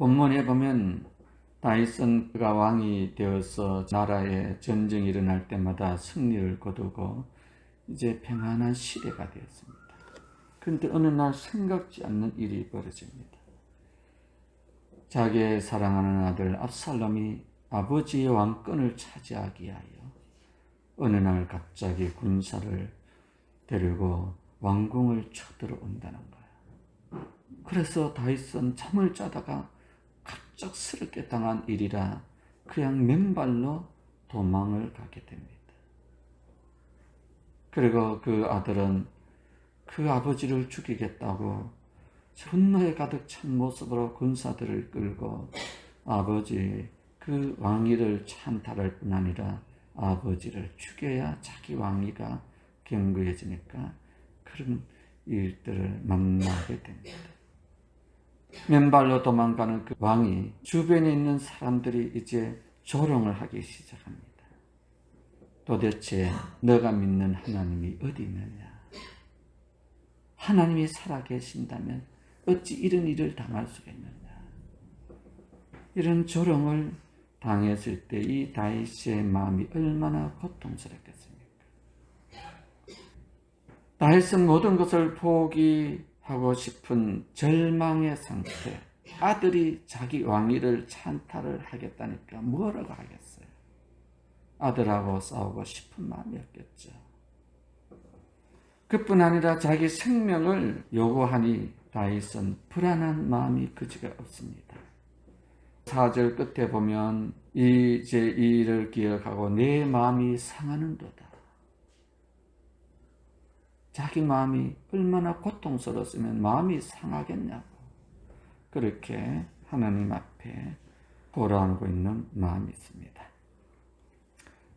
본문에 보면 다윗은 왕이 되어서 나라에 전쟁이 일어날 때마다 승리를 거두고 이제 평안한 시대가 되었습니다. 그런데 어느 날 생각지 않는 일이 벌어집니다. 자기의 사랑하는 아들 압살롬이 아버지의 왕권을 차지하기 위하여 어느 날 갑자기 군사를 데리고 왕궁을 쳐들어온다는 거예요. 그래서 다윗은 잠을 자다가 갑작스럽게 당한 일이라 그냥 맨발로 도망을 가게 됩니다. 그리고 그 아들은 그 아버지를 죽이겠다고 분노에 가득 찬 모습으로 군사들을 끌고 아버지 그 왕위를 찬탈할 뿐 아니라 아버지를 죽여야 자기 왕위가 견고해지니까 그런 일들을 만나게 됩니다. 맨발로 도망가는 그 왕이 주변에 있는 사람들이 이제 조롱을 하기 시작합니다. 도대체 너가 믿는 하나님이 어디 있느냐? 하나님이 살아계신다면 어찌 이런 일을 당할 수가 있느냐? 이런 조롱을 당했을 때 이 다윗의 마음이 얼마나 고통스럽겠습니까? 다윗은 모든 것을 포기하고 싶은 절망의 상태, 아들이 자기 왕위를 찬탈을 하겠다니까 뭐라고 하겠어요? 아들하고 싸우고 싶은 마음이었겠죠. 그뿐 아니라 자기 생명을 요구하니 다윗은 불안한 마음이 그지가 없습니다. 4절 끝에 보면 이제 이 일을 기억하고 내 마음이 상하는도다. 자기 마음이 얼마나 고통스러웠으면 마음이 상하겠냐고 그렇게 하나님 앞에 고라하고 있는 마음이 있습니다.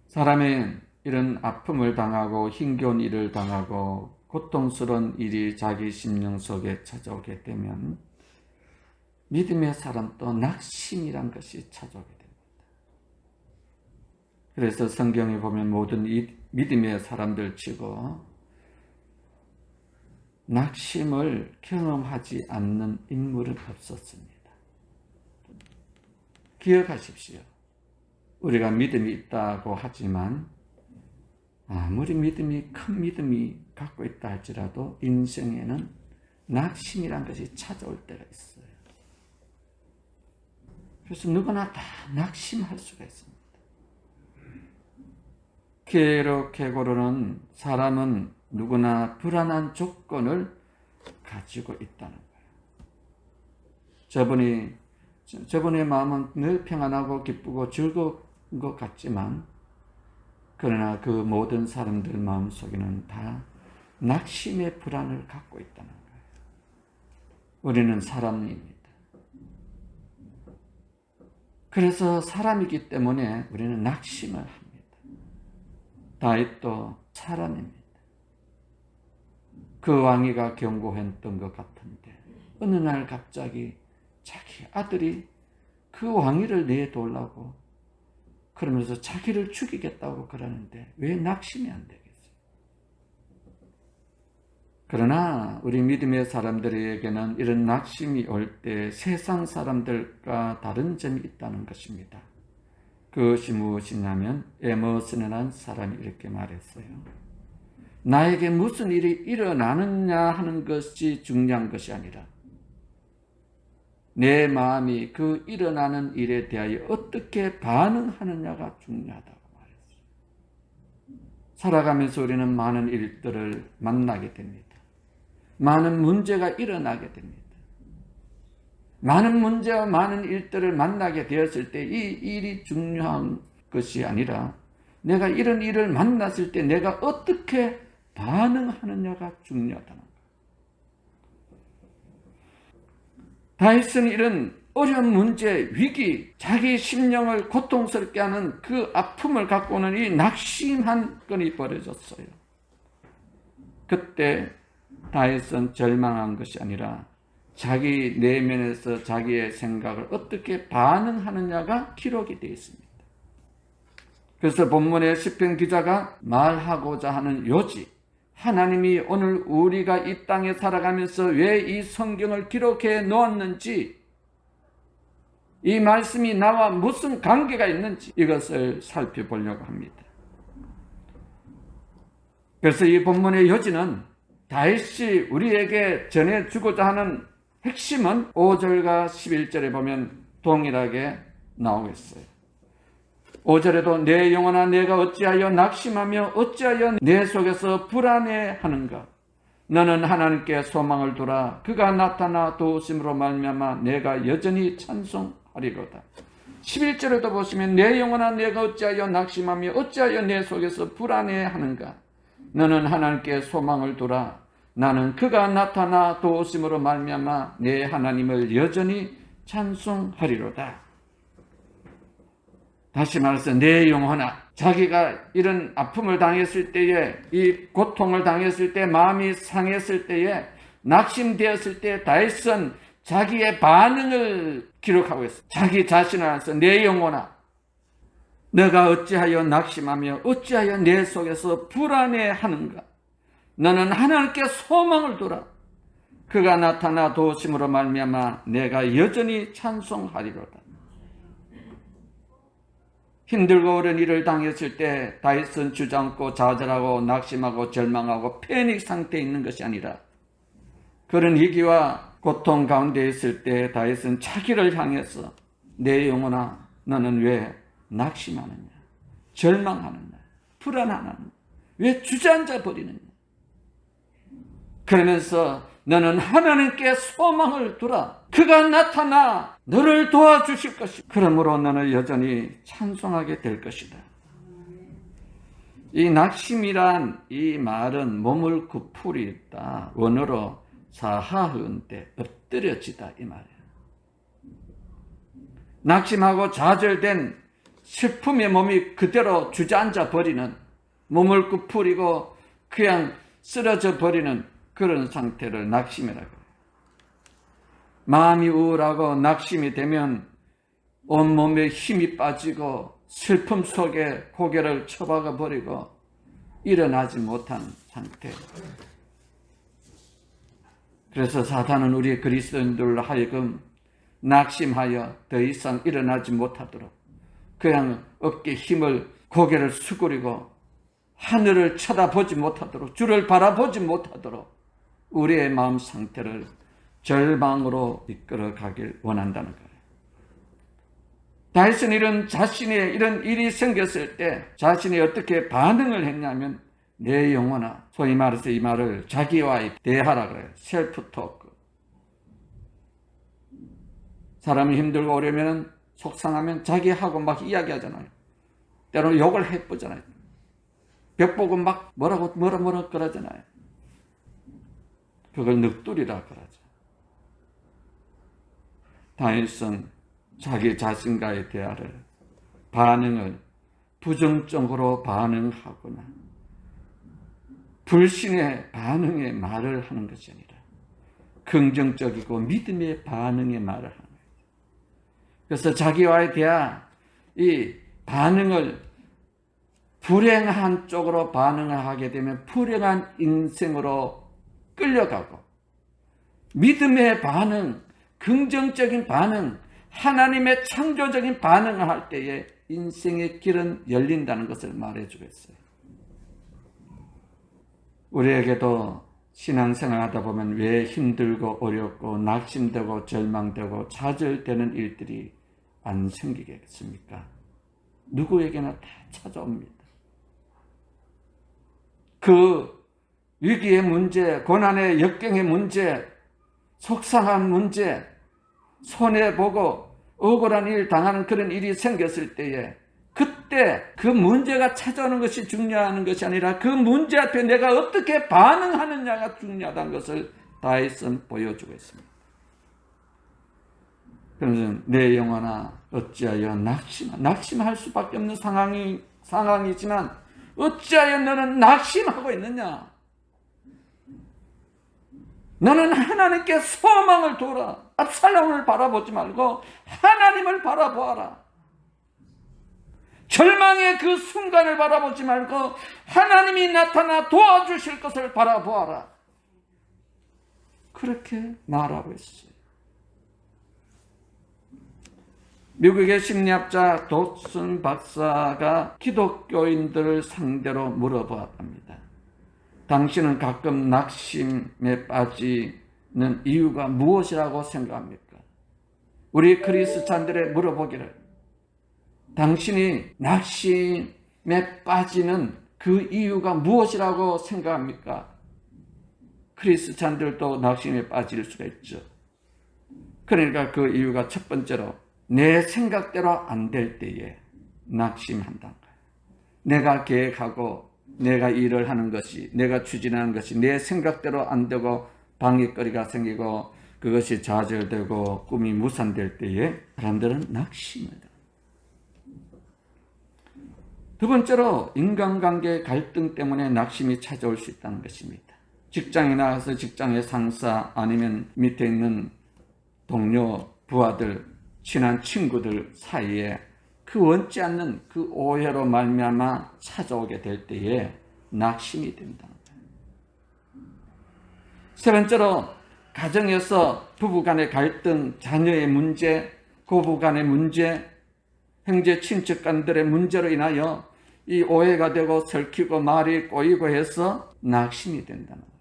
사람은 이런 아픔을 당하고 힘겨운 일을 당하고 고통스러운 일이 자기 심령 속에 찾아오게 되면 믿음의 사람도 낙심이란 것이 찾아오게 됩니다. 그래서 성경에 보면 모든 믿음의 사람들 치고 낙심을 경험하지 않는 인물은 없었습니다. 기억하십시오. 우리가 믿음이 있다고 하지만 아무리 큰 믿음이 갖고 있다 할지라도 인생에는 낙심이란 것이 찾아올 때가 있어요. 그래서 누구나 다 낙심할 수가 있습니다. 괴로는 사람은 누구나 불안한 조건을 가지고 있다는 거예요. 저분의 마음은 늘 평안하고 기쁘고 즐거운 것 같지만 그러나 그 모든 사람들 마음속에는 다 낙심의 불안을 갖고 있다는 거예요. 우리는 사람입니다. 그래서 사람이기 때문에 우리는 낙심을 합니다. 다윗도 사람입니다. 그 왕위가 견고했던 것 같은데 어느 날 갑자기 자기 아들이 그 왕위를 내놓으려고 그러면서 자기를 죽이겠다고 그러는데 왜 낙심이 안 되겠어요? 그러나 우리 믿음의 사람들에게는 이런 낙심이 올 때 세상 사람들과 다른 점이 있다는 것입니다. 그것이 무엇이냐면 에머슨이라는 사람이 이렇게 말했어요. 나에게 무슨 일이 일어나느냐 하는 것이 중요한 것이 아니라 내 마음이 그 일어나는 일에 대하여 어떻게 반응하느냐가 중요하다고 말했어요. 살아가면서 우리는 많은 일들을 만나게 됩니다. 많은 문제가 일어나게 됩니다. 많은 문제와 많은 일들을 만나게 되었을 때 이 일이 중요한 것이 아니라 내가 이런 일을 만났을 때 내가 어떻게 반응하느냐가 중요하다는 거예요. 다윗은 이런 어려운 문제, 위기, 자기 심령을 고통스럽게 하는 그 아픔을 갖고 오는 이 낙심한 건이 벌어졌어요. 그때 다윗은 절망한 것이 아니라 자기 내면에서 자기의 생각을 어떻게 반응하느냐가 기록이 되어 있습니다. 그래서 본문의 시편 기자가 말하고자 하는 요지, 하나님이 오늘 우리가 이 땅에 살아가면서 왜 이 성경을 기록해 놓았는지 이 말씀이 나와 무슨 관계가 있는지 이것을 살펴보려고 합니다. 그래서 이 본문의 요지는 다윗이 우리에게 전해주고자 하는 핵심은 5절과 11절에 보면 동일하게 나오고 있어요. 5절에도 내 영혼아 내가 어찌하여 낙심하며 어찌하여 내 속에서 불안해하는가. 너는 하나님께 소망을 두라. 그가 나타나 도우심으로 말미암아 내가 여전히 찬송하리로다. 11절에도 보시면 내 영혼아 내가 어찌하여 낙심하며 어찌하여 내 속에서 불안해하는가. 너는 하나님께 소망을 두라. 나는 그가 나타나 도우심으로 말미암아 내 하나님을 여전히 찬송하리로다. 다시 말해서 내 영혼아, 자기가 이런 아픔을 당했을 때에, 이 고통을 당했을 때, 마음이 상했을 때에, 낙심되었을 때 다윗은 자기의 반응을 기록하고 있어요. 자기 자신을 알아서 내 영혼아, 너가 어찌하여 낙심하며 어찌하여 내 속에서 불안해하는가. 너는 하나님께 소망을 두라. 그가 나타나 도우심으로 말미암아 내가 여전히 찬송하리로다. 힘들고 어려운 일을 당했을 때 다윗은 주저앉고 좌절하고 낙심하고 절망하고 패닉 상태에 있는 것이 아니라 그런 위기와 고통 가운데 있을 때 다윗은 자기를 향해서 내 영혼아 너는 왜 낙심하느냐, 절망하느냐, 불안하느냐, 왜 주저앉아 버리느냐. 그러면서 너는 하나님께 소망을 두라. 그가 나타나 너를 도와주실 것이다. 그러므로 너는 여전히 찬송하게 될 것이다. 이 낙심이란 이 말은 몸을 구부리다. 원어로 사하흔때 엎드려지다 이 말이에요. 낙심하고 좌절된 슬픔의 몸이 그대로 주저앉아 버리는, 몸을 구부리고 그냥 쓰러져 버리는 그런 상태를 낙심이라고 해요. 마음이 우울하고 낙심이 되면 온몸에 힘이 빠지고 슬픔 속에 고개를 쳐박아 버리고 일어나지 못한 상태. 그래서 사탄은 우리 그리스도인들로 하여금 낙심하여 더 이상 일어나지 못하도록 그냥 어깨에 힘을 고개를 수그리고 하늘을 쳐다보지 못하도록 주를 바라보지 못하도록 우리의 마음 상태를 절망으로 이끌어 가길 원한다는 거예요. 다윗은 이런 일이 생겼을 때 자신이 어떻게 반응을 했냐면 내 영혼아, 소위 말해서 이 말을 자기와의 대화라 그래요. 셀프 토크. 사람이 힘들고 어려우면 속상하면 자기하고 막 이야기하잖아요. 때로는 욕을 해보잖아요. 벽 보고 막 뭐라 그러잖아요. 그걸 넋두리라 그러죠. 다윗은 자기 자신과의 대화를, 반응을 부정적으로 반응하거나 불신의 반응의 말을 하는 것이 아니라 긍정적이고 믿음의 반응의 말을 하는 거예요. 그래서 자기와의 대화, 이 반응을 불행한 쪽으로 반응을 하게 되면 불행한 인생으로 끌려가고, 믿음의 반응, 긍정적인 반응, 하나님의 창조적인 반응을 할 때에 인생의 길은 열린다는 것을 말해주고 있어요. 우리에게도 신앙생활 하다 보면 왜 힘들고 어렵고 낙심되고 절망되고 좌절되는 일들이 안 생기겠습니까? 누구에게나 다 찾아옵니다. 그 위기의 문제, 고난의 역경의 문제, 속상한 문제, 손해보고 억울한 일 당하는 그런 일이 생겼을 때에 그때 그 문제가 찾아오는 것이 중요한 것이 아니라 그 문제 앞에 내가 어떻게 반응하느냐가 중요하다는 것을 다윗은 보여주고 있습니다. 그래서 내 영혼아 어찌하여 낙심할 수밖에 없는 상황이지만 어찌하여 너는 낙심하고 있느냐? 너는 하나님께 소망을 두라. 압살롬을 바라보지 말고 하나님을 바라보아라. 절망의 그 순간을 바라보지 말고 하나님이 나타나 도와주실 것을 바라보아라. 그렇게 말하고 있어요. 미국의 심리학자 도슨 박사가 기독교인들을 상대로 물어보았답니다. 당신은 가끔 낙심에 빠지는 이유가 무엇이라고 생각합니까? 우리 그리스찬들의 물어보기를, 당신이 낙심에 빠지는 그 이유가 무엇이라고 생각합니까? 크리스찬들도 낙심에 빠질 수가 있죠. 그러니까 그 이유가 첫 번째로 내 생각대로 안 될 때에 낙심한다는 거예요. 내가 계획하고 내가 일을 하는 것이, 내가 추진하는 것이 내 생각대로 안 되고 방해거리가 생기고 그것이 좌절되고 꿈이 무산될 때에 사람들은 낙심합니다. 두 번째로 인간관계 갈등 때문에 낙심이 찾아올 수 있다는 것입니다. 직장에 나가서 직장의 상사 아니면 밑에 있는 동료, 부하들, 친한 친구들 사이에 그 원치 않는 그 오해로 말미암아 찾아오게 될 때에 낙심이 된다는 거예요. 세 번째로 가정에서 부부 간의 갈등, 자녀의 문제, 고부 간의 문제, 형제 친척 간들의 문제로 인하여 이 오해가 되고 설키고 말이 꼬이고 해서 낙심이 된다는 거예요.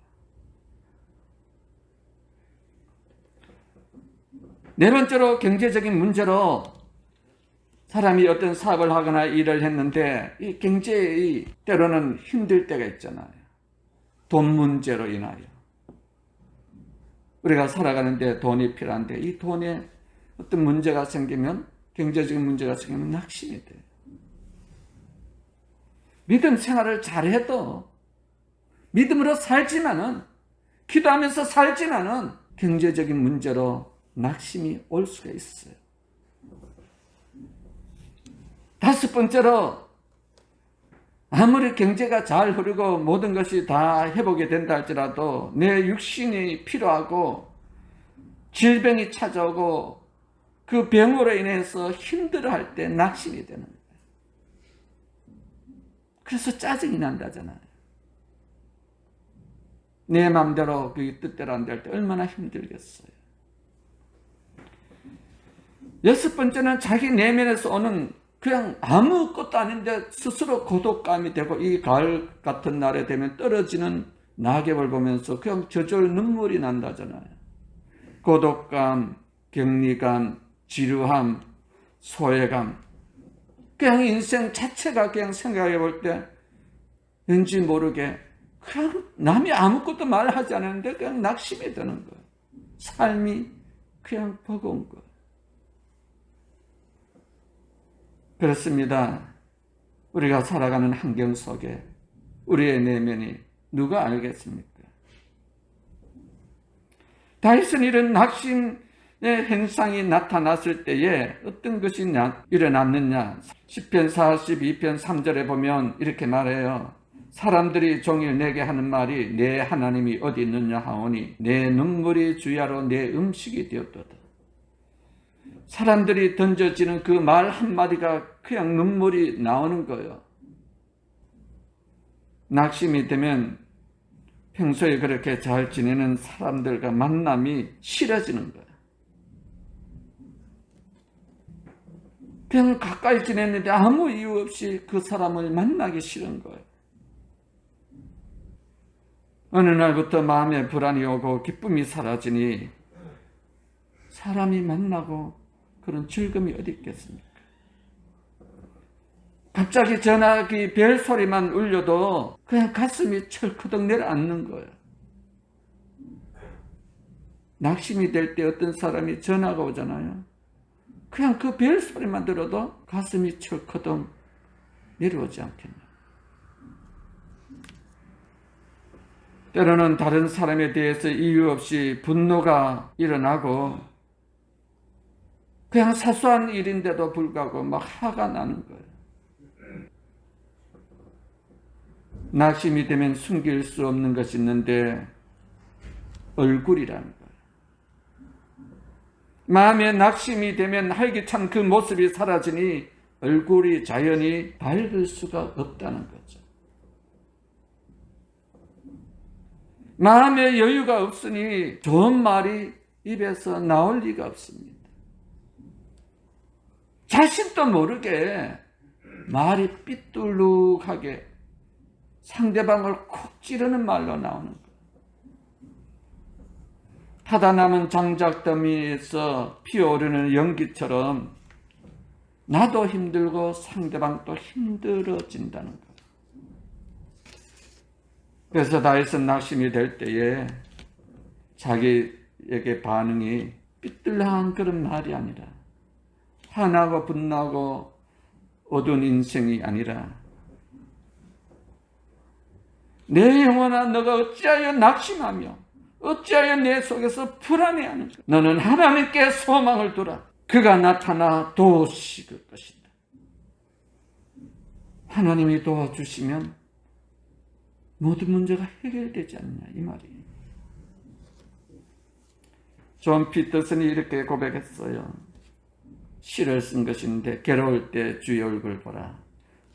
네 번째로 경제적인 문제로 사람이 어떤 사업을 하거나 일을 했는데 이 경제의 때로는 힘들 때가 있잖아요. 돈 문제로 인하여. 우리가 살아가는데 돈이 필요한데 이 돈에 어떤 문제가 생기면, 경제적인 문제가 생기면 낙심이 돼요. 믿음 생활을 잘해도, 믿음으로 살지만은, 기도하면서 살지만은 경제적인 문제로 낙심이 올 수가 있어요. 다섯 번째로 아무리 경제가 잘 흐르고 모든 것이 다 회복이 된다 할지라도 내 육신이 필요하고 질병이 찾아오고 그 병으로 인해서 힘들어할 때 낙심이 되는 거예요. 그래서 짜증이 난다잖아요. 내 마음대로 그 뜻대로 안 될 때 얼마나 힘들겠어요. 여섯 번째는 자기 내면에서 오는 그냥 아무것도 아닌데 스스로 고독감이 되고, 이 가을 같은 날에 되면 떨어지는 낙엽을 보면서 그냥 저절 눈물이 난다잖아요. 고독감, 격리감, 지루함, 소외감, 그냥 인생 자체가 그냥 생각해 볼 때 왠지 모르게 그냥 남이 아무것도 말하지 않았는데 그냥 낙심이 드는 거예요. 삶이 그냥 버거운 거예요. 그렇습니다. 우리가 살아가는 환경 속에 우리의 내면이 누가 알겠습니까? 다윗은 이런 낙심의 현상이 나타났을 때에 어떤 것이 일어났느냐? 시편 42편 3절에 보면 이렇게 말해요. 사람들이 종일 내게 하는 말이 내 하나님이 어디 있느냐 하오니 내 눈물이 주야로 내 음식이 되었도다. 사람들이 던져지는 그 말 한마디가 그냥 눈물이 나오는 거예요. 낙심이 되면 평소에 그렇게 잘 지내는 사람들과 만남이 싫어지는 거예요. 그냥 가까이 지냈는데 아무 이유 없이 그 사람을 만나기 싫은 거예요. 어느 날부터 마음에 불안이 오고 기쁨이 사라지니 사람이 만나고 그런 즐거움이 어디 있겠습니까? 갑자기 전화기 벨 소리만 울려도 그냥 가슴이 철커덕 내려앉는 거예요. 낙심이 될 때 어떤 사람이 전화가 오잖아요. 그냥 그 벨 소리만 들어도 가슴이 철커덕 내려오지 않겠나. 때로는 다른 사람에 대해서 이유 없이 분노가 일어나고 그냥 사소한 일인데도 불구하고 막 화가 나는 거예요. 낙심이 되면 숨길 수 없는 것이 있는데 얼굴이라는 거예요. 마음에 낙심이 되면 활기찬 그 모습이 사라지니 얼굴이 자연히 밝을 수가 없다는 거죠. 마음에 여유가 없으니 좋은 말이 입에서 나올 리가 없습니다. 자신도 모르게 말이 삐뚤룩하게 상대방을 콕 찌르는 말로 나오는 거예요. 타다 남은 장작더미에서 피어오르는 연기처럼 나도 힘들고 상대방도 힘들어진다는 거예요. 그래서 다윗은 낙심이 될 때에 자기에게 반응이 삐뚤한 그런 말이 아니라, 화나고 분나고 어두운 인생이 아니라, 내 영혼아 너가 어찌하여 낙심하며 어찌하여 내 속에서 불안해하는가. 너는 하나님께 소망을 두라. 그가 나타나 도우실 것이다. 하나님이 도와주시면 모든 문제가 해결되지 않냐, 이 말이에요. 존 피터슨이 이렇게 고백했어요. 시를 쓴 것인데, 괴로울 때 주의 얼굴 보라.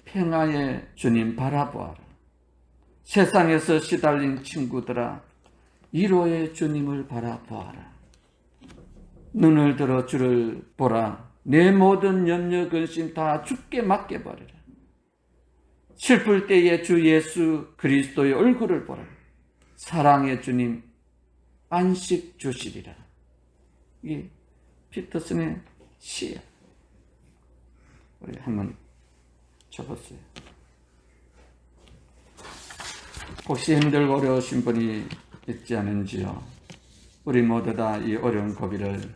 평화의 주님 바라보아라. 세상에서 시달린 친구들아, 위로의 주님을 바라보아라. 눈을 들어 주를 보라. 내 모든 염려 근심 다 주께 맡겨버리라. 슬플 때에 주 예수 그리스도의 얼굴을 보라. 사랑의 주님 안식 주시리라. 이게 피터슨의 시야. 우리 한번 적었어요. 혹시 힘들고 어려우신 분이 있지 않은지요? 우리 모두 다 이 어려운 고비를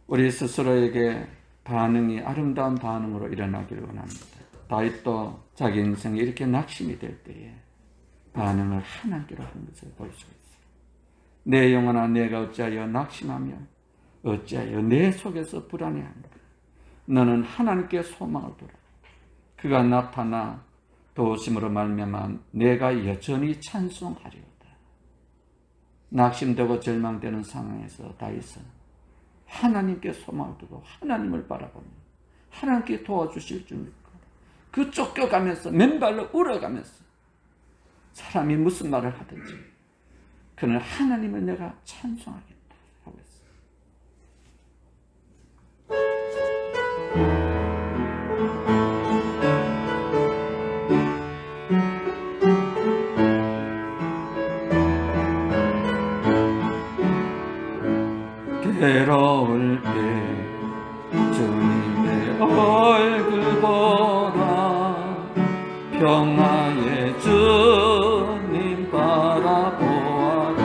우리 스스로에게 반응이 아름다운 반응으로 일어나기를 원합니다. 다윗도 자기 인생에 이렇게 낙심이 될 때에 반응을 하나님께로 하는 것을 볼 수 있어요. 내 영혼아 내가 어찌하여 낙심하며 어찌하여 내 속에서 불안해하는가. 너는 하나님께 소망을 두라. 그가 나타나 도우심으로 말미암아 내가 여전히 찬송하리로다. 낙심되고 절망되는 상황에서 다윗은 하나님께 소망을 두고 하나님을 바라보며 하나님께 도와주실 줄 믿고, 그 쫓겨가면서 맨발로 울어가면서 사람이 무슨 말을 하든지 그는 하나님을 내가 찬송하겠다 하고 있어요. 괴로울 때 주님의 얼굴 보라. 평화의 주님 바라보아라.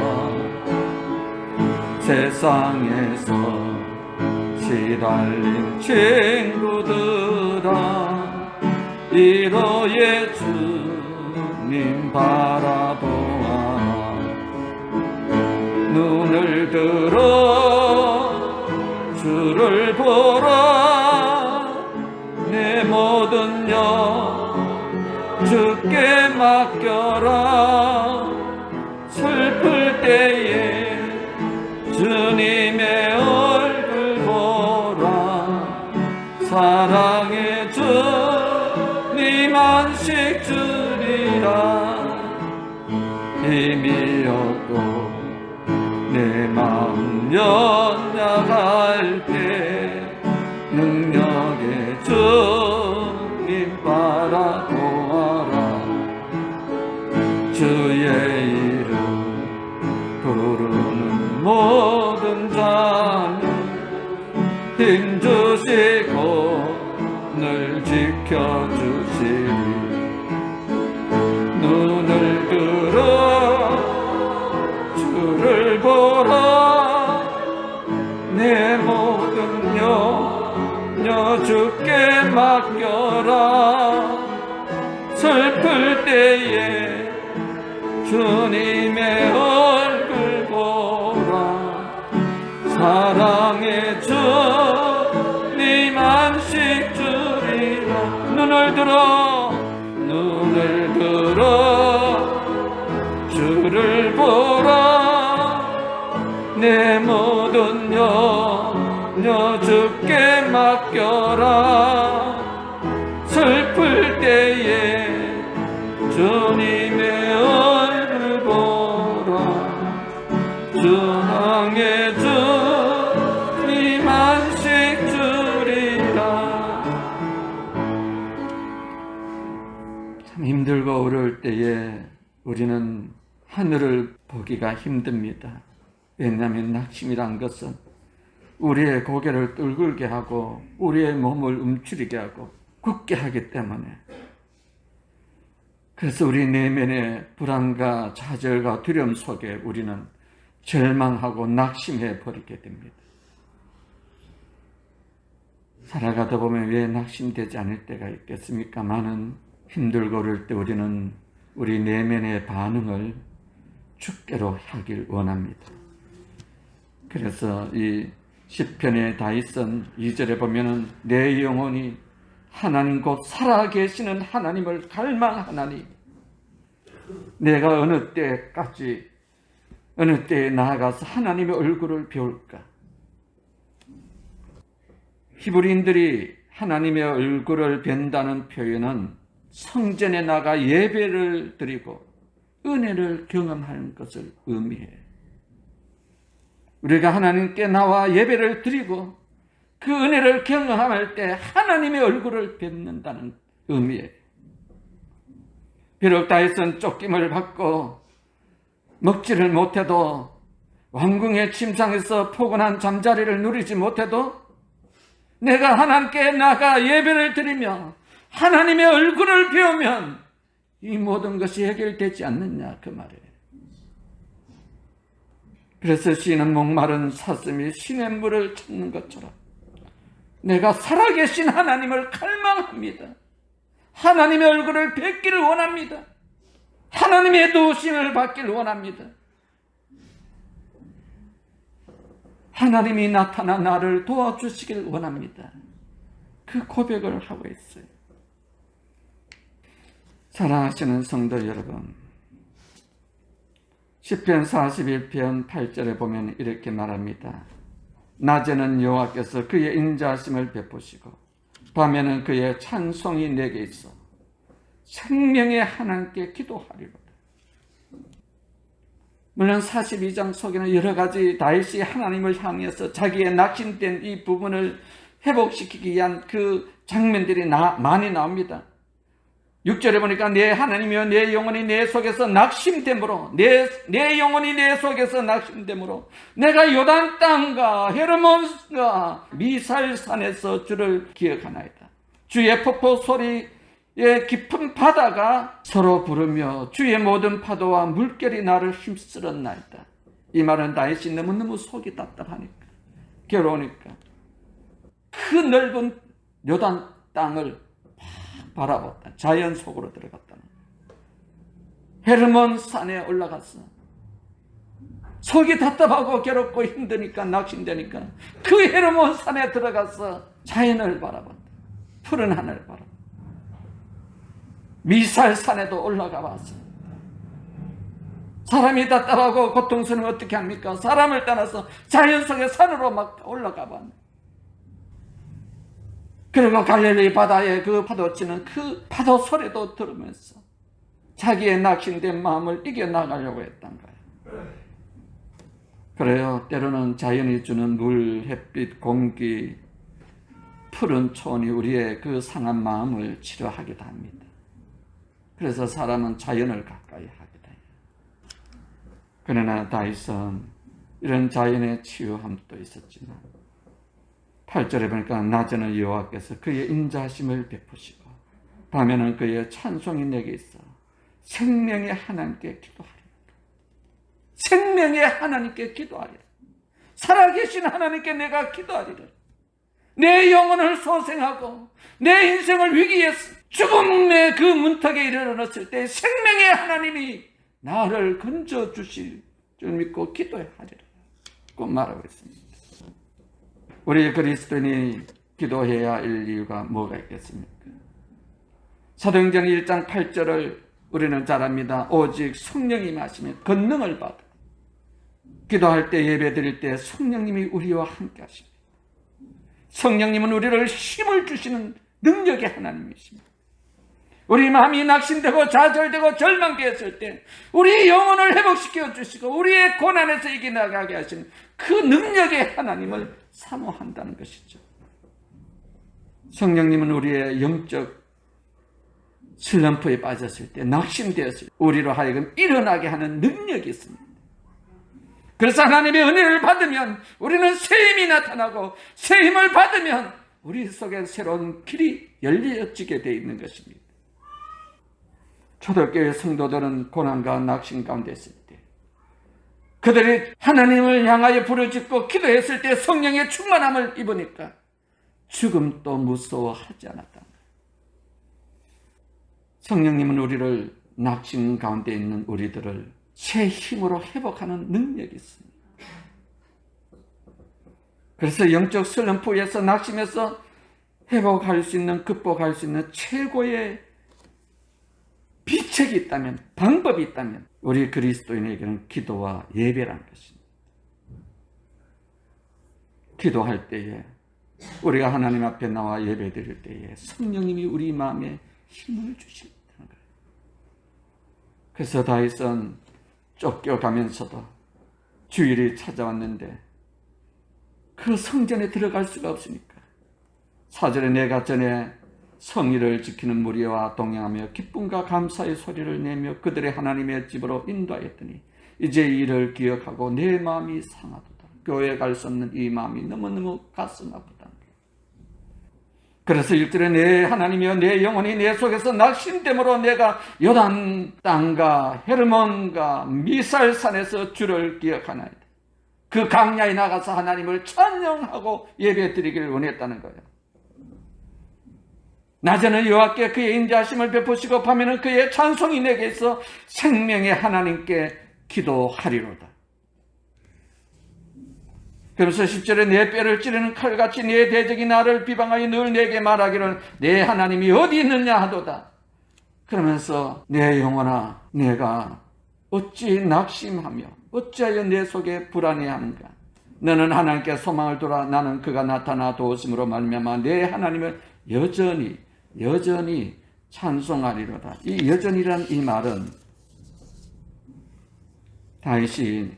세상에서 시달린 친구들아, 위로의 주님 바라보아라. 눈을 들어 주를 보라. 내 모든 영 주께 맡겨라. 슬플 때에 주님의 얼굴 보라. 사랑의 주님 안식 주리라. 힘이 없고 내 마음 연약할 때 능력의 주님 바라보아라. 주의 이름 부르는 모든 자는 힘주시고 늘 지켜주시리. 눈을 들어 주를 보라. 내 모든 염려 주께 맡겨라. 슬플 때에 주님의 얼굴 보라. 사랑의 주님 안식 주리라. 눈을 들어 주를 보라. 내 모든 염려 주께 맡겨라. 슬플 때에 주님의 얼굴 보라. 사랑의 주님 안식 주리라. 떠오를 때에 우리는 하늘을 보기가 힘듭니다. 왜냐하면 낙심이란 것은 우리의 고개를 뚫글게 하고 우리의 몸을 움츠리게 하고 굳게 하기 때문에, 그래서 우리 내면의 불안과 좌절과 두려움 속에 우리는 절망하고 낙심해 버리게 됩니다. 살아가다 보면 왜 낙심되지 않을 때가 있겠습니까? 많은 힘들고 그럴 때 우리는 우리 내면의 반응을 주께로 하길 원합니다. 그래서 이 시편의 다윗은 2절에 보면은 내 영혼이 하나님 곧 살아계시는 하나님을 갈망하나니, 내가 어느 때까지 어느 때에 나아가서 하나님의 얼굴을 배울까? 히브리인들이 하나님의 얼굴을 뵌다는 표현은 성전에 나가 예배를 드리고 은혜를 경험하는 것을 의미해요. 우리가 하나님께 나와 예배를 드리고 그 은혜를 경험할 때 하나님의 얼굴을 뵙는다는 의미예요. 비록 다윗은 쫓김을 받고 먹지를 못해도, 왕궁의 침상에서 포근한 잠자리를 누리지 못해도, 내가 하나님께 나가 예배를 드리며 하나님의 얼굴을 배우면 이 모든 것이 해결되지 않느냐, 그 말이에요. 그래서 시인은 목마른 사슴이 시냇물을 찾는 것처럼 내가 살아계신 하나님을 갈망합니다. 하나님의 얼굴을 뵙기를 원합니다. 하나님의 도우심을 받기를 원합니다. 하나님이 나타나 나를 도와주시길 원합니다. 그 고백을 하고 있어요. 사랑하시는 성도 여러분, 시편 41편 8절에 보면 이렇게 말합니다. 낮에는 여호와께서 그의 인자하심을 베푸시고 밤에는 그의 찬송이 내게 있어 생명의 하나님께 기도하리로다. 물론 42장 속에는 여러 가지 다윗이 하나님을 향해서 자기의 낙심된 이 부분을 회복시키기 위한 그 장면들이 많이 나옵니다. 6절에 보니까 내 하나님이여 내 영혼이 내 속에서 낙심됨으로, 내 영혼이 내 속에서 낙심됨으로 내가 요단 땅과 헤르몬과 미살산에서 주를 기억하나이다. 주의 폭포 소리의 깊은 바다가 서로 부르며 주의 모든 파도와 물결이 나를 힘쓸었나이다. 이 말은 다윗이 너무너무 속이 답답하니까, 괴로우니까 그 넓은 요단 땅을 바라봤다. 자연 속으로 들어갔다. 헤르몬 산에 올라갔어. 속이 답답하고 괴롭고 힘드니까, 낙심되니까 그 헤르몬 산에 들어가서 자연을 바라봤다. 푸른 하늘을 바라봤다. 미살산에도 올라가 봤어. 사람이 답답하고 고통스러우면 어떻게 합니까? 사람을 떠나서 자연 속의 산으로 막 올라가 봤네. 그리고 갈릴리 바다에 그 파도 치는 그 파도 소리도 들으면서 자기의 낙심된 마음을 이겨나가려고 했던 거예요. 그래요. 때로는 자연이 주는 물, 햇빛, 공기, 푸른 초원이 우리의 그 상한 마음을 치료하기도 합니다. 그래서 사람은 자연을 가까이 하게 돼요. 그러나 다윗은 이런 자연의 치유함도 있었지만 8절에 보니까 낮에는 여호와께서 그의 인자하심을 베푸시고 밤에는 그의 찬송이 내게 있어 생명의 하나님께 기도하리라. 생명의 하나님께 기도하리라. 살아계신 하나님께 내가 기도하리라. 내 영혼을 소생하고 내 인생을 위기에 죽음의 그 문턱에 이르렀을 때 생명의 하나님이 나를 건져주실 줄 믿고 기도하리라. 꼭 말하고 있습니다. 우리 그리스도인이 기도해야 할 이유가 뭐가 있겠습니까? 사도행전 1장 8절을 우리는 잘 압니다. 오직 성령이 임하시면 권능을 받아. 기도할 때, 예배 드릴 때 성령님이 우리와 함께 하십니다. 성령님은 우리를 힘을 주시는 능력의 하나님이십니다. 우리 마음이 낙심되고 좌절되고 절망되었을 때 우리 영혼을 회복시켜 주시고 우리의 고난에서 이겨나가게 하시는 그 능력의 하나님을 사모한다는 것이죠. 성령님은 우리의 영적 슬럼프에 빠졌을 때, 낙심되었을 때 우리로 하여금 일어나게 하는 능력이 있습니다. 그래서 하나님의 은혜를 받으면 우리는 새 힘이 나타나고, 새 힘을 받으면 우리 속에 새로운 길이 열려지게 되어 있는 것입니다. 초대교회 성도들은 고난과 낙심 가운데 있을 때, 그들이 하나님을 향하여 부르짖고 기도했을 때 성령의 충만함을 입으니까 죽음도 무서워하지 않았다. 성령님은 우리를, 낙심 가운데 있는 우리들을 새 힘으로 회복하는 능력이 있습니다. 그래서 영적 슬럼프에서, 낙심에서 회복할 수 있는, 극복할 수 있는 최고의 비책이 있다면, 방법이 있다면 우리 그리스도인에게는 기도와 예배라는 것입니다. 기도할 때에, 우리가 하나님 앞에 나와 예배 드릴 때에 성령님이 우리 마음에 힘을 주신다는 거예요. 그래서 다윗은 쫓겨가면서도 주일이 찾아왔는데 그 성전에 들어갈 수가 없으니까 4절에 내가 전에 성의를 지키는 무리와 동행하며 기쁨과 감사의 소리를 내며 그들의 하나님의 집으로 인도하였더니 이제 이를 기억하고 내 마음이 상하도다. 교회에 갈 수 없는 이 마음이 너무너무 가슴 아프다. 그래서 1절에 내 하나님이여 내 영혼이 내 속에서 낙심됨으로 내가 요단 땅과 헤르몬과 미살산에서 주를 기억하나이다. 그 강야에 나가서 하나님을 찬양하고 예배드리기를 원했다는 거예요. 낮에는 여호와께 그의 인자하심을 베푸시고 밤에는 그의 찬송이 내게 있어 생명의 하나님께 기도하리로다. 그러면서 10절에 내 뼈를 찌르는 칼같이 내 대적이 나를 비방하여 늘 내게 말하기를 내 하나님이 어디 있느냐 하도다. 그러면서 내 영혼아 내가 어찌 낙심하며 어찌하여 내 속에 불안해하는가. 너는 하나님께 소망을 두라. 나는 그가 나타나 도우심으로 말미암아 내 하나님을 여전히 찬송하리로다. 이 여전이란 이 말은 다윗이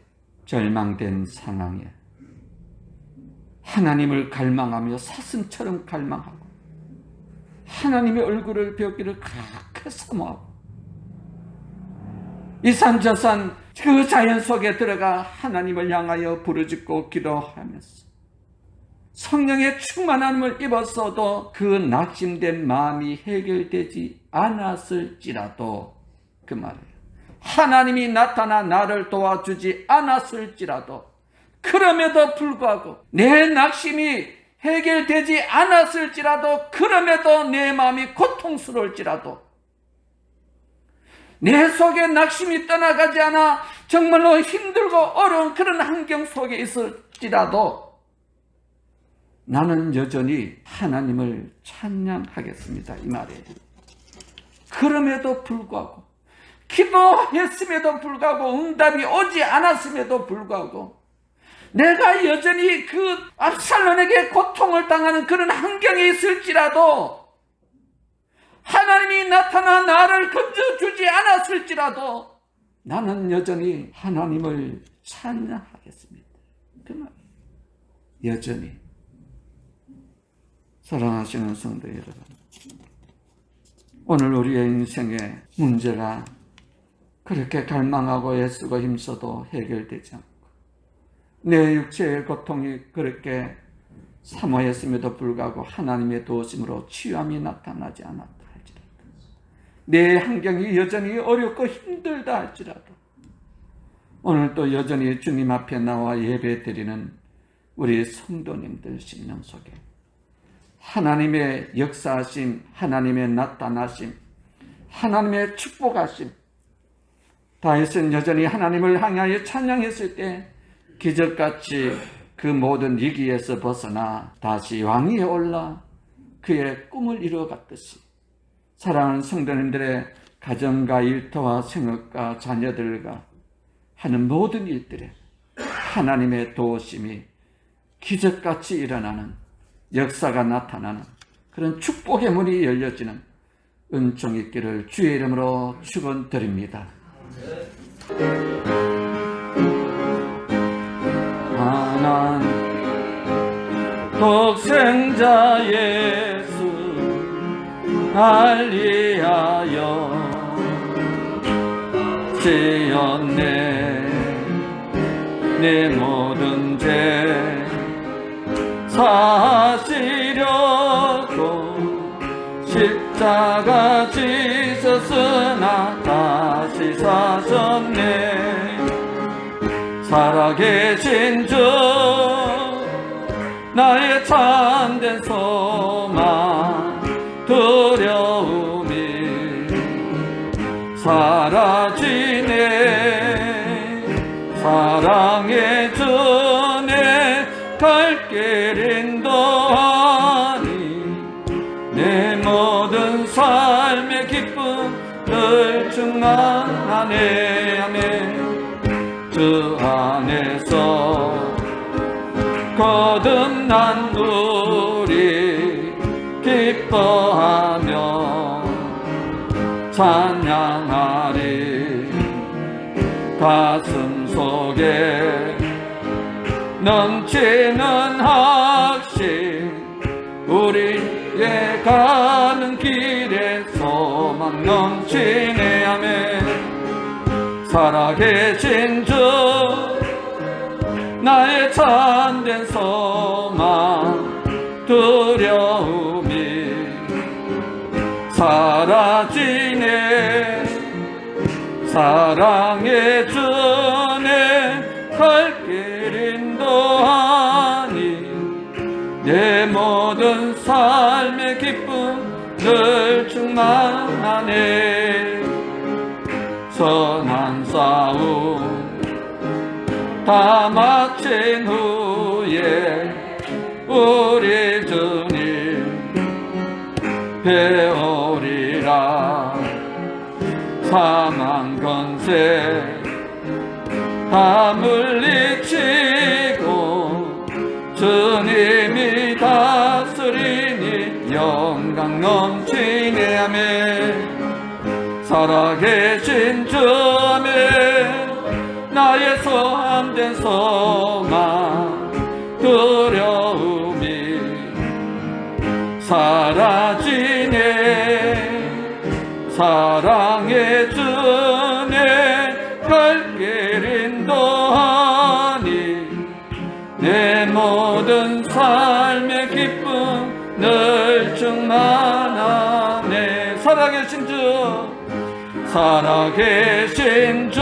절망된 상황에 하나님을 갈망하며 사슴처럼 갈망하고 하나님의 얼굴을 뵙기를 그렇게 사모하고 이 산 저 산 그 자연 속에 들어가 하나님을 향하여 부르짖고 기도하면서 성령의 충만함을 입었어도 그 낙심된 마음이 해결되지 않았을지라도, 그 말이에요. 하나님이 나타나 나를 도와주지 않았을지라도, 그럼에도 불구하고 내 낙심이 해결되지 않았을지라도, 그럼에도 내 마음이 고통스러울지라도, 내 속에 낙심이 떠나가지 않아 정말로 힘들고 어려운 그런 환경 속에 있을지라도 나는 여전히 하나님을 찬양하겠습니다. 이 말이에요. 그럼에도 불구하고, 기도했음에도 불구하고, 응답이 오지 않았음에도 불구하고, 내가 여전히 그 압살론에게 고통을 당하는 그런 환경에 있을지라도, 하나님이 나타나 나를 건져주지 않았을지라도, 나는 여전히 하나님을 찬양하겠습니다. 그 말이에요. 여전히. 사랑하시는 성도 여러분, 오늘 우리의 인생에 문제가 그렇게 갈망하고 애쓰고 힘써도 해결되지 않고 내 육체의 고통이 그렇게 사모했음에도 불구하고 하나님의 도우심으로 치유함이 나타나지 않았다 할지라도, 내 환경이 여전히 어렵고 힘들다 할지라도 오늘 또 여전히 주님 앞에 나와 예배드리는 우리 성도님들 심령 속에 하나님의 역사하심, 하나님의 나타나심, 하나님의 축복하심, 다윗은 여전히 하나님을 향하여 찬양했을 때 기적같이 그 모든 위기에서 벗어나 다시 왕위에 올라 그의 꿈을 이루어갔듯이 사랑하는 성도님들의 가정과 일터와 생업과 자녀들과 하는 모든 일들에 하나님의 도우심이 기적같이 일어나는, 역사가 나타나는 그런 축복의 문이 열려지는 은총 있기를 주의 이름으로 축원드립니다. 하나님 독생자 예수 알리하여 지었네. 내 모든 죄 사시려고 십자가 지셨으나 다시 사셨네. 살아계신 주 나의 참된 소망 두려움이 사라지네. 사랑의 주내 갈 길 인도하니 내 모든 삶의 기쁨을 충만하네. 아멘. 주 안에서 거듭난 우리 기뻐하며 찬양하리. 가슴 속에 넘치는 확신 우리의 가는 길에 소망 넘치네. 아멘. 살아계신 주 나의 참된 소망 두려움이 사라지네. 사랑의 주내 갈 길 인도하니 내 모든 삶의 기쁨 늘 충만하네. 선한 싸움 다 마친 후에 우리 주님 배우리라. 사망 권세 다 물리치고 주님이 다스리니 영광 넘치네. 아멘. 살아계신 주 아멘. 나의 참된 소망 두려움이 사라지네. 사랑의 주내 갈 길 인도하니 내 모든 삶의 기쁨 늘 충만하네. 살아계신 주 살아계신 주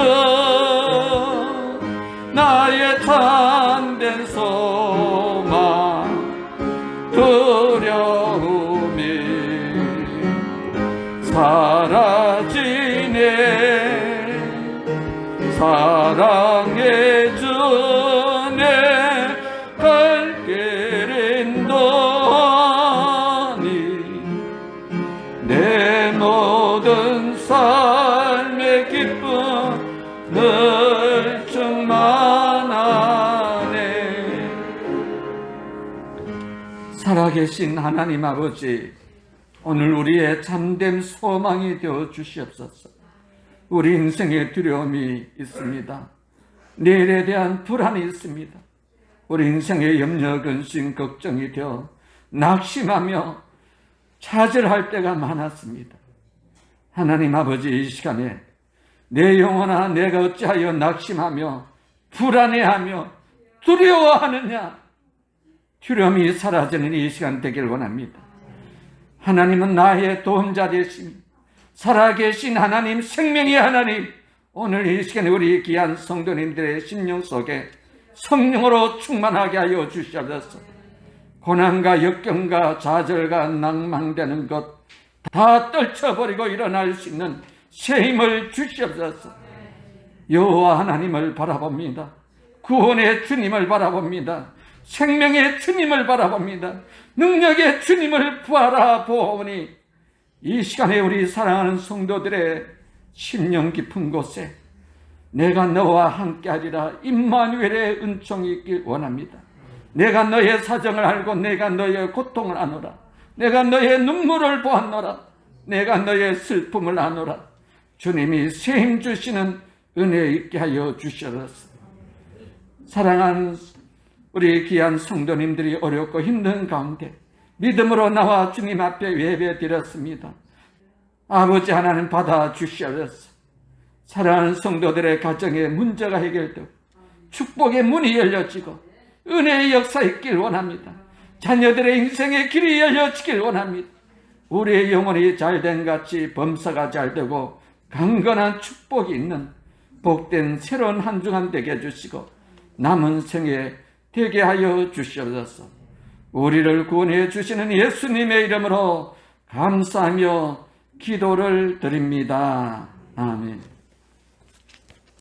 나의 참된 소망 두려움이 사라지네. 사랑의 주내 갈 길 인도하니 내 모든 삶의 기쁨 늘 충만하네. 살아계신 하나님 아버지, 오늘 우리의 참된 소망이 되어 주시옵소서. 우리 인생에 두려움이 있습니다. 내일에 대한 불안이 있습니다. 우리 인생의 염려, 근심, 걱정이 되어 낙심하며 좌절할 때가 많았습니다. 하나님 아버지, 이 시간에 내 영혼아 내가 어찌하여 낙심하며 불안해하며 두려워하느냐. 두려움이 사라지는 이 시간 되길 원합니다. 하나님은 나의 도움자 되시니 살아계신 하나님, 생명의 하나님, 오늘 이 시간에 우리 귀한 성도님들의 심령 속에 성령으로 충만하게 하여 주시옵소서. 고난과 역경과 좌절과 낭망되는 것 다 떨쳐버리고 일어날 수 있는 새 힘을 주시옵소서. 여호와 하나님을 바라봅니다. 구원의 주님을 바라봅니다. 생명의 주님을 바라봅니다. 능력의 주님을 바라보니 이 시간에 우리 사랑하는 성도들의 심령 깊은 곳에 내가 너와 함께하리라 임마누엘의 은총이 있길 원합니다. 내가 너의 사정을 알고 내가 너의 고통을 아노라. 내가 너의 눈물을 보았노라. 내가 너의 슬픔을 아노라. 주님이 새 힘 주시는 은혜 있게 하여 주시옵소서. 사랑하는 우리 귀한 성도님들이 어렵고 힘든 가운데 믿음으로 나와 주님 앞에 예배 드렸습니다. 아버지 하나님 받아주시옵소서. 사랑하는 성도들의 가정에 문제가 해결되고 축복의 문이 열려지고 은혜의 역사 있길 원합니다. 자녀들의 인생의 길이 열려지길 원합니다. 우리의 영혼이 잘된 같이 범사가 잘되고 강건한 축복이 있는 복된 새로운 한 주간 되게 해주시고 남은 생에 되게 하여 주시옵소서. 우리를 구원해 주시는 예수님의 이름으로 감사하며 기도를 드립니다. 아멘.